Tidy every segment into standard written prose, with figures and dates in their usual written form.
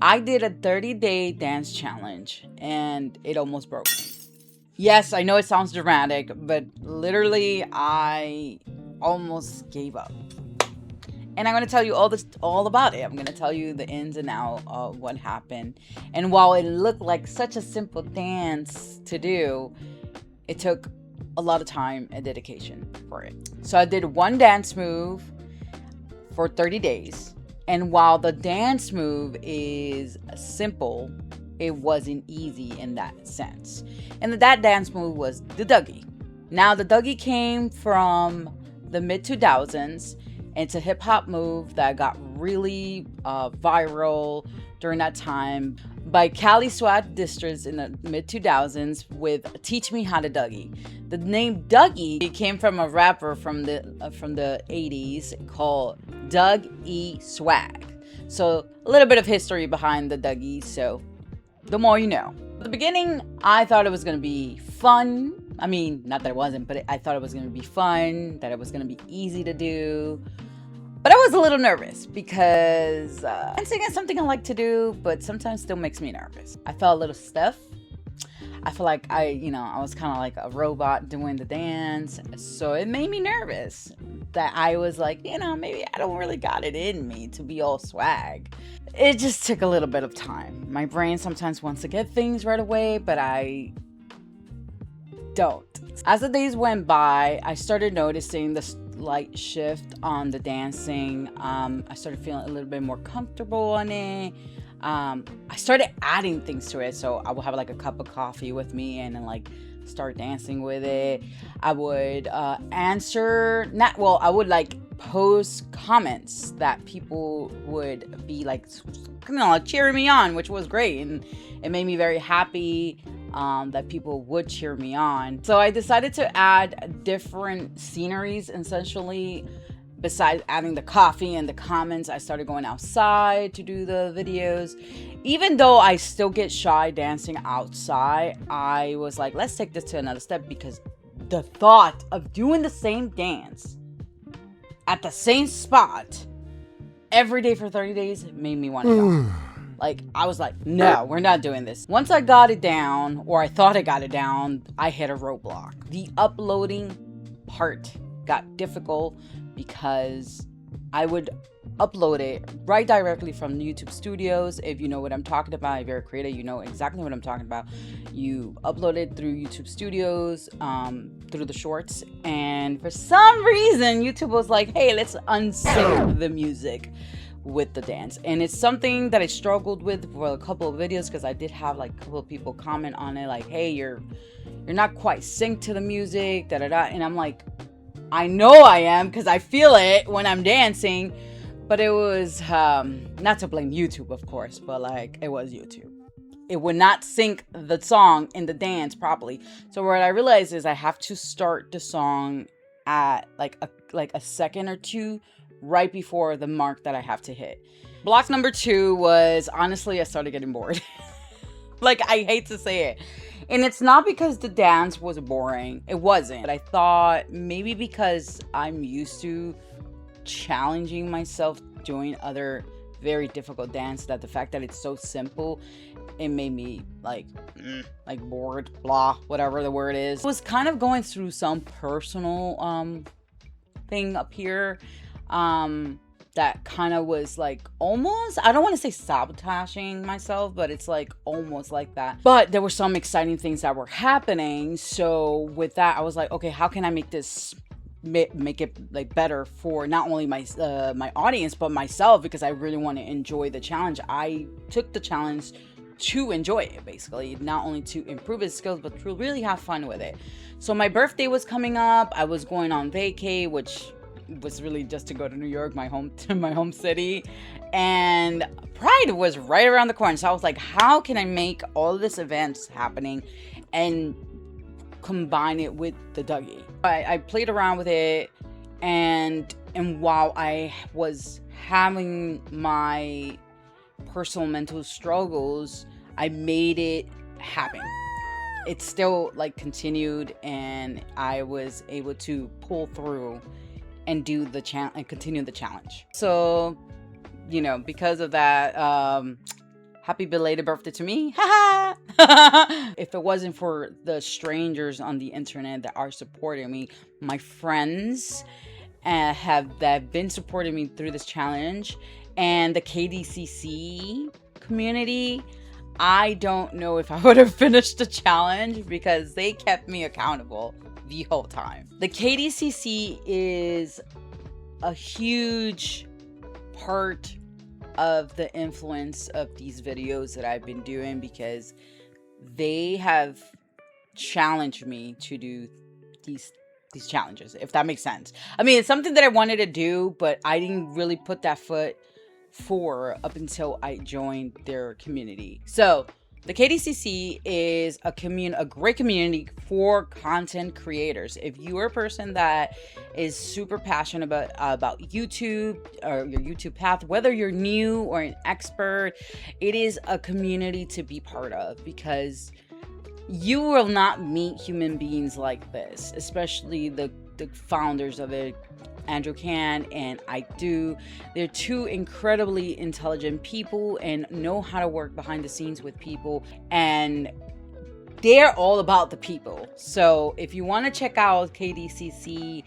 I did a 30-day dance challenge and it almost broke me. Yes, I know it sounds dramatic, but literally I almost gave up. And I'm going to tell you all about it. I'm going to tell you the ins and outs of what happened. And while it looked like such a simple dance to do, it took a lot of time and dedication for it. So I did one dance move for 30 days. And while the dance move is simple, it wasn't easy in that sense. And that dance move was the Dougie. Now, the Dougie came from the mid-2000s. It's a hip-hop move that got really viral during that time by Cali SWAT districts in the mid-2000s with Teach Me How to Dougie. The name Dougie came from a rapper from the 80s called Dougie Swag. So a little bit of history behind the Dougie, so the more you know. At the beginning, I thought it was going to be fun. I mean, not that it wasn't, but I thought it was going to be fun, that it was going to be easy to do. But I was a little nervous because dancing is something I like to do, but sometimes still makes me nervous. I felt a little stiff. I feel like I was kind of like a robot doing the dance. So it made me nervous that I was like, maybe I don't really got it in me to be all swag. It just took a little bit of time. My brain sometimes wants to get things right away, but I don't. As the days went by, I started noticing the slight shift on the dancing. I started feeling a little bit more comfortable on it. I started adding things to it. So I would have like a cup of coffee with me and then like start dancing with it. I would I would like post comments that people would be like, cheering me on, which was great. And it made me very happy that people would cheer me on. So I decided to add different sceneries. Essentially, besides adding the coffee and the comments, I started going outside to do the videos. Even though I still get shy dancing outside, I was like, let's take this to another step, because the thought of doing the same dance at the same spot every day for 30 days made me want to go. Like, I was like, no, we're not doing this. Once I got it down, or I thought I got it down, I hit a roadblock. The uploading part got difficult because I would upload it right directly from YouTube Studios. If you know what I'm talking about, if you're a creator, you know exactly what I'm talking about. You upload it through YouTube Studios, through the shorts. And for some reason, YouTube was like, hey, let's unsync the music with the dance. And it's something that I struggled with for a couple of videos, because I did have like a couple of people comment on it like, hey, you're not quite synced to the music, and I'm like, I know I am, because I feel it when I'm dancing. But it was not to blame YouTube, of course, but like, it was YouTube. It would not sync the song in the dance properly. So what I realized is I have to start the song at like a second or two right before the mark that I have to hit. Block number 2 was, honestly, I started getting bored. Like, I hate to say it. And it's not because the dance was boring. It wasn't. But I thought maybe because I'm used to challenging myself doing other very difficult dance, that the fact that it's so simple, it made me like bored, blah, whatever the word is. I was kind of going through some personal thing up here that kind of was like almost, I don't want to say sabotaging myself, but it's like almost like that. But there were some exciting things that were happening. So with that, I was like, okay, how can I make this make it like better for not only my audience but myself, because I really want to enjoy the challenge. I took the challenge to enjoy it, basically, not only to improve his skills but to really have fun with it. So my birthday was coming up. I was going on vacay, which was really just to go to New York, my home city, and Pride was right around the corner. So I was like, how can I make all of this events happening and combine it with the Dougie? I played around with it, and while I was having my personal mental struggles, I made it happen. It still like continued, and I was able to pull through and do the challenge and continue the challenge. So, because of that, Happy belated birthday to me. If it wasn't for the strangers on the internet that are supporting me, my friends that have been supporting me through this challenge, and the KDCC community, I don't know if I would have finished the challenge because they kept me accountable the whole time. The KDCC is a huge part of the influence of these videos that I've been doing, because they have challenged me to do these challenges, if that makes sense. I mean, it's something that I wanted to do, but I didn't really put that foot forward up until I joined their community. So the KDCC is a great community for content creators. If you are a person that is super passionate about YouTube or your YouTube path, whether you're new or an expert, it is a community to be part of, because you will not meet human beings like this, especially the founders of it, Andrew Can and I Do. They're two incredibly intelligent people and know how to work behind the scenes with people, and they're all about the people. So if you want to check out KDCC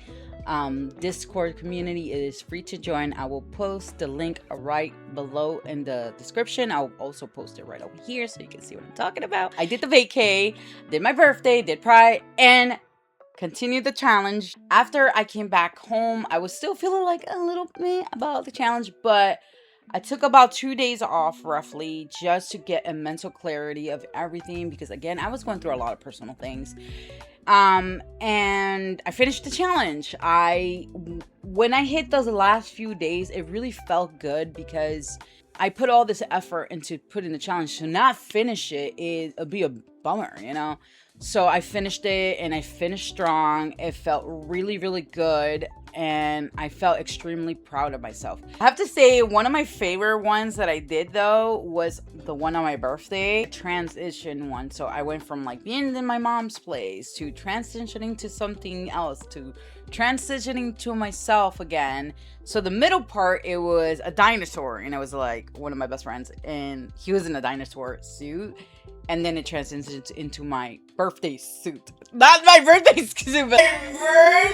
Discord community, it is free to join. I will post the link right below in the description. I'll also post it right over here so you can see what I'm talking about. I did the vacay, did my birthday, did Pride, and continued the challenge. After I came back home, I was still feeling like a little meh about the challenge, but I took about 2 days off roughly just to get a mental clarity of everything, because again, I was going through a lot of personal things. And I finished the challenge. When I hit those last few days, it really felt good, because I put all this effort into putting the challenge. To not finish it'd be a bummer, you know? So I finished it, and I finished strong. It felt really, really good, and I felt extremely proud of myself. I have to say, one of my favorite ones that I did though was the one on my birthday, transition one. So I went from like being in my mom's place to transitioning to something else, to transitioning to myself again. So the middle part, it was a dinosaur, and it was like one of my best friends, and he was in a dinosaur suit. And then it transitions into my birthday suit. Not my birthday suit, but my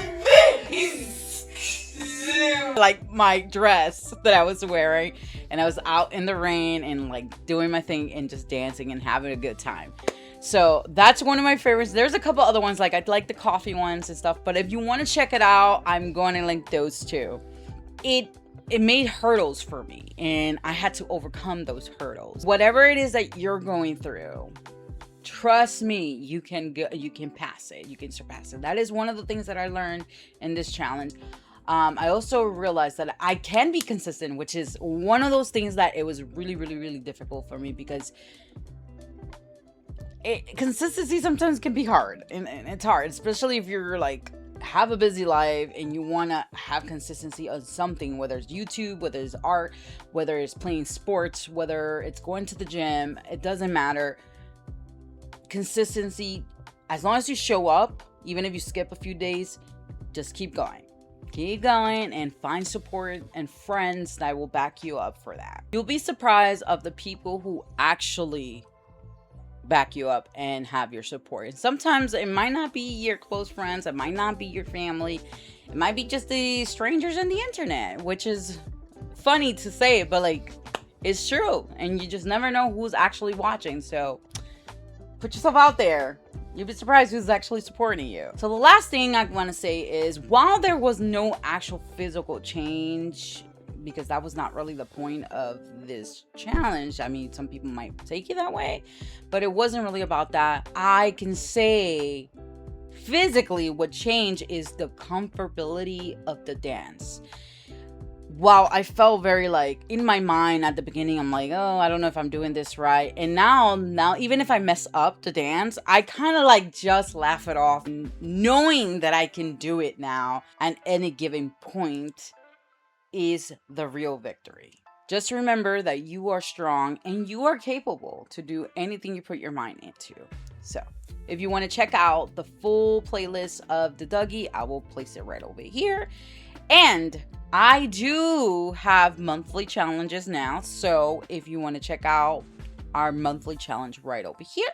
birthday suit. Like my dress that I was wearing. And I was out in the rain and like doing my thing and just dancing and having a good time. So that's one of my favorites. There's a couple other ones, like I'd like the coffee ones and stuff. But if you want to check it out, I'm going to link those too. It made hurdles for me, and I had to overcome those hurdles. Whatever it is that you're going through, trust me, you can pass it. You can surpass it. That is one of the things that I learned in this challenge. I also realized that I can be consistent, which is one of those things that it was really, really, really difficult for me, because consistency sometimes can be hard, and it's hard, especially if you're like have a busy life and you want to have consistency on something, whether it's YouTube, whether it's art, whether it's playing sports, whether it's going to the gym. It doesn't matter. Consistency, as long as you show up, even if you skip a few days, just keep going and find support and friends that will back you up for that. You'll be surprised of the people who actually back you up and have your support. And sometimes it might not be your close friends, it might not be your family, it might be just the strangers on the internet, which is funny to say, but like it's true, and you just never know who's actually watching. So put yourself out there. You'll be surprised who's actually supporting you. So the last thing I want to say is, while there was no actual physical change, because that was not really the point of this challenge. I mean, some people might take it that way, but it wasn't really about that. I can say physically what changed is the comfortability of the dance. While I felt very like in my mind at the beginning, I'm like, oh, I don't know if I'm doing this right. And now even if I mess up the dance, I kind of like just laugh it off, knowing that I can do it now at any given point is the real victory. Just remember that you are strong and you are capable to do anything you put your mind into. So if you want to check out the full playlist of the Dougie, I will place it right over here. And I do have monthly challenges now. So if you want to check out our monthly challenge right over here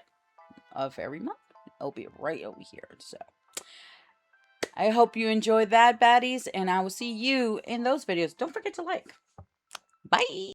of every month. It'll be right over here. So I hope you enjoyed that, baddies, and I will see you in those videos. Don't forget to like. Bye.